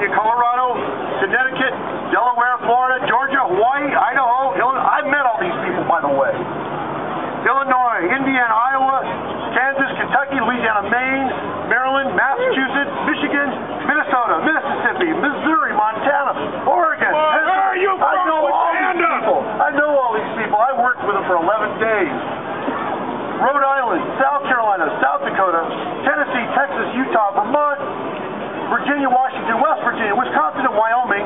California, Colorado, Connecticut, Delaware, Florida, Georgia, Hawaii, Idaho, Illinois. I've met all these people, by the way. Illinois, Indiana, Iowa, Kansas, Kentucky, Louisiana, Maine, Maryland, Massachusetts, Michigan, Minnesota, Mississippi, Missouri, Montana, Oregon. Where are you from? I know all these people. I know all these people. I worked with them for 11 days. Rhode Island, South Carolina, South Dakota, Tennessee, Texas, Utah, Vermont, Virginia, Washington, West Virginia, Wisconsin, and Wyoming,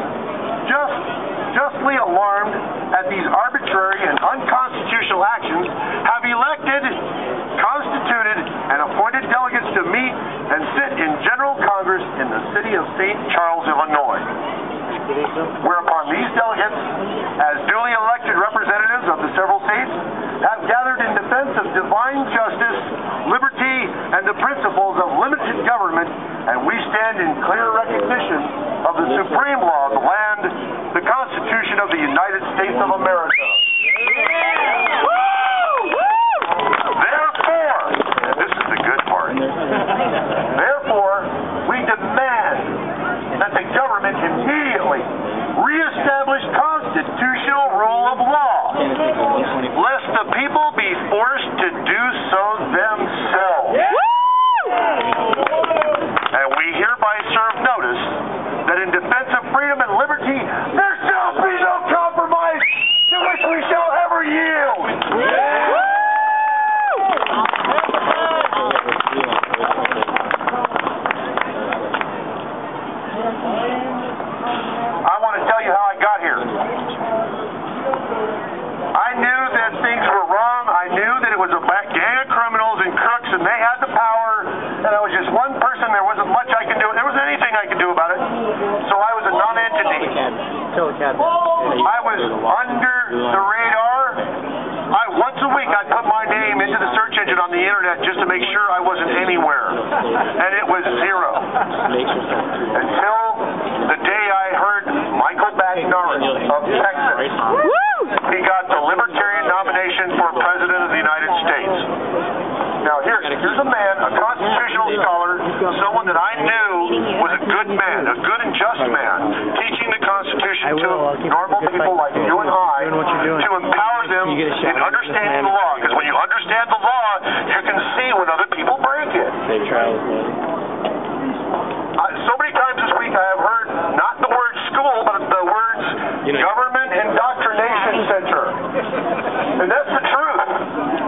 justly alarmed at these arbitrary and unconstitutional actions, have elected, constituted, and appointed delegates to meet and sit in General Congress in the city of St. Charles, Illinois. Whereupon these delegates, as duly elected representatives of the several states, have gathered in defense of divine justice, liberty, and the principles of limited government, and we stand in clear recognition of the supreme law of the land, the Constitution of the United States of America. Therefore, and this is the good part, therefore, we demand that the government immediately reestablish constitutional rule of law, lest the people be forced to do so themselves. And we hereby serve notice that in defense of freedom and liberty, there shall be no compromise to which we shall ever yield. I want to tell you how I got here. I knew that things were wrong. I knew that it was a gang of criminals and crooks, and they had the power, and I was just one person. There wasn't much I could do. There wasn't anything I could do about it. So I was a non-entity. I was under the radar. Once a week, I'd put my name into the search engine on the internet just to make sure I wasn't anywhere. And it was zero. Until the day I heard Michael Bagnaris of Texas. He got the Libertarian nomination for President of the United States. Now here's a man, a constitutional scholar, someone that I knew was a good man, a good and just man, teaching the Constitution to normal people like you and I to empower them in understanding the law. Because when you understand the law, you can see when other people break it. So many times this week I have heard not the word school, but the words government indoctrination center. And that's the truth.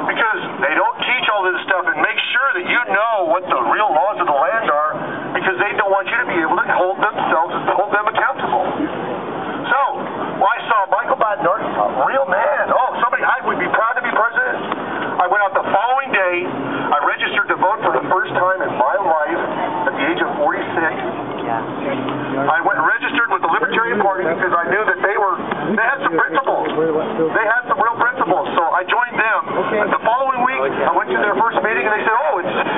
Because they don't teach all this stuff and make sure that you know what the real laws of the land are, because they don't want you to be able to hold them accountable. So, I saw Michael Bagnaris, a real man. I would be proud to be president. I went out the following day. I registered to vote for the first time in my life at the age of 46. I went and registered with the Libertarian Party because I knew that they had some principles. They had some real principles. So I joined them. And the following week, I went to their first meeting and they said,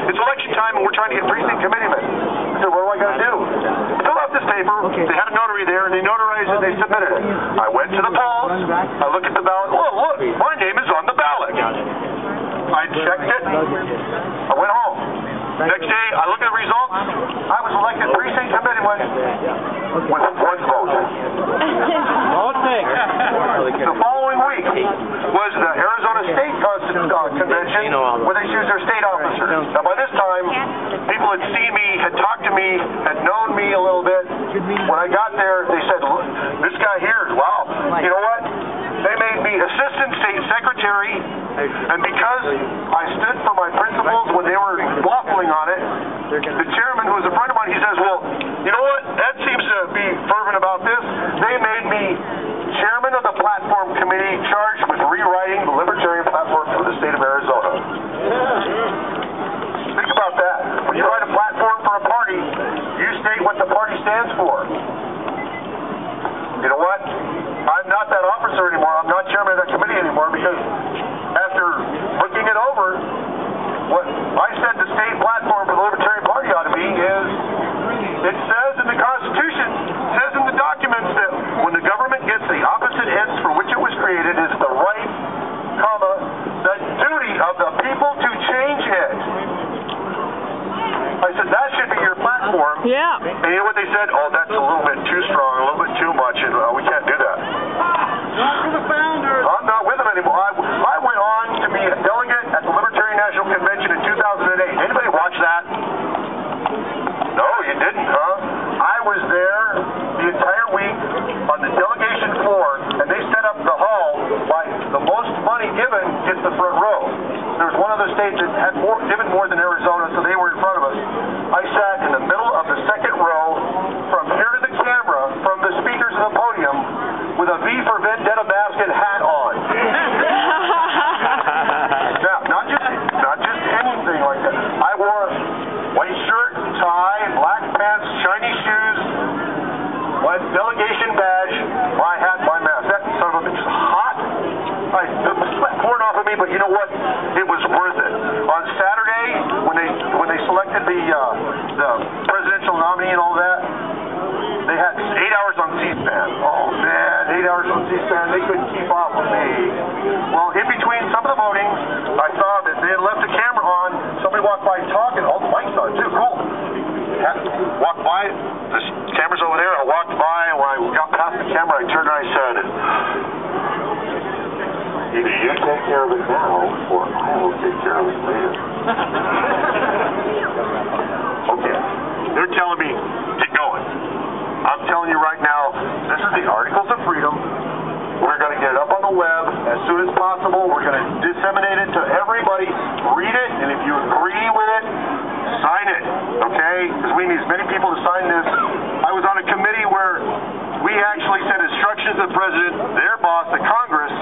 it's election time and we're trying to get precinct committeemen. I said, what do I got to do? Fill out this paper. They had a notary there and they notarized it and they submitted it. I went to the polls. I looked at the ballot. Oh, look, my name is on the ballot. I checked it. I went home. Next day, I looked at the results. I was elected precinct committeeman with one vote. The following week was the Arizona State Convention where they choose their state officers. Now, by this time, people had seen me, had talked to me, had known me a little bit. When I got there, they said, this guy here, wow, you know what? They made me assistant state secretary, and because I stood for my principles when they were waffling on it, the chairman, who was a friend of mine, he says, well, you know what? Ed seems to be fervent about this. They made me chairman of the platform committee charged with rewriting the Libertarian platform for the state of Arizona. Think about that. When you write a platform for a party, you state what the party stands for. You know what? I'm not that officer anymore. I'm not chairman of that committee anymore because after looking it over, what I said the state platform for the Libertarian Party ought to be is, it says in the Constitution, it says in the documents that when the government gets the opposite ends for which it was created, is the right, the duty of the people to change it. I said, that should be your platform. Yeah. And you know what they said? Oh, that's a little bit state given gets the front row. There was one other state that had given more than Arizona, so they were in front of us. I sat in the middle of the second row, from here to the camera, from the speakers of the podium, with a V for Vendetta mask and hat on. Now, not just anything like that. I wore a white shirt, tie, black pants, shiny shoes, my delegation badge, my hat, my mask. That son of a bitch was hot. It was sweat pouring off of me, but you know what? It was worth it. On Saturday, when they selected the presidential nominee and all that, they had 8 hours on C-SPAN. Oh man, 8 hours on C-SPAN. They couldn't keep up with me. Well, in between some of the voting, I saw that they had left the camera on. Somebody walked by talking. Oh, the mic's on too. Cool. Walked by. The camera's over there. I walked by, and when I got past the camera, I turned and I said, "Either you take care of it now, or I will take care of it later." Okay. They're telling me, get going. I'm telling you right now, this is the Articles of Freedom. We're going to get it up on the web as soon as possible. We're going to disseminate it to everybody. Read it, and if you agree with it, sign it, okay? Because we need as many people to sign this. I was on a committee where we actually sent instructions to the president, their boss, the Congress,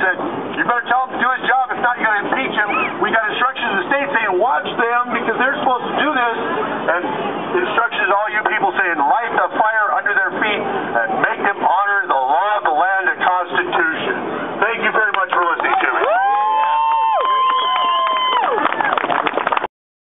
said, you better tell him to do his job. If not, you got to impeach him. We got instructions to the state saying, watch them because they're supposed to do this. And instructions to all you people saying, light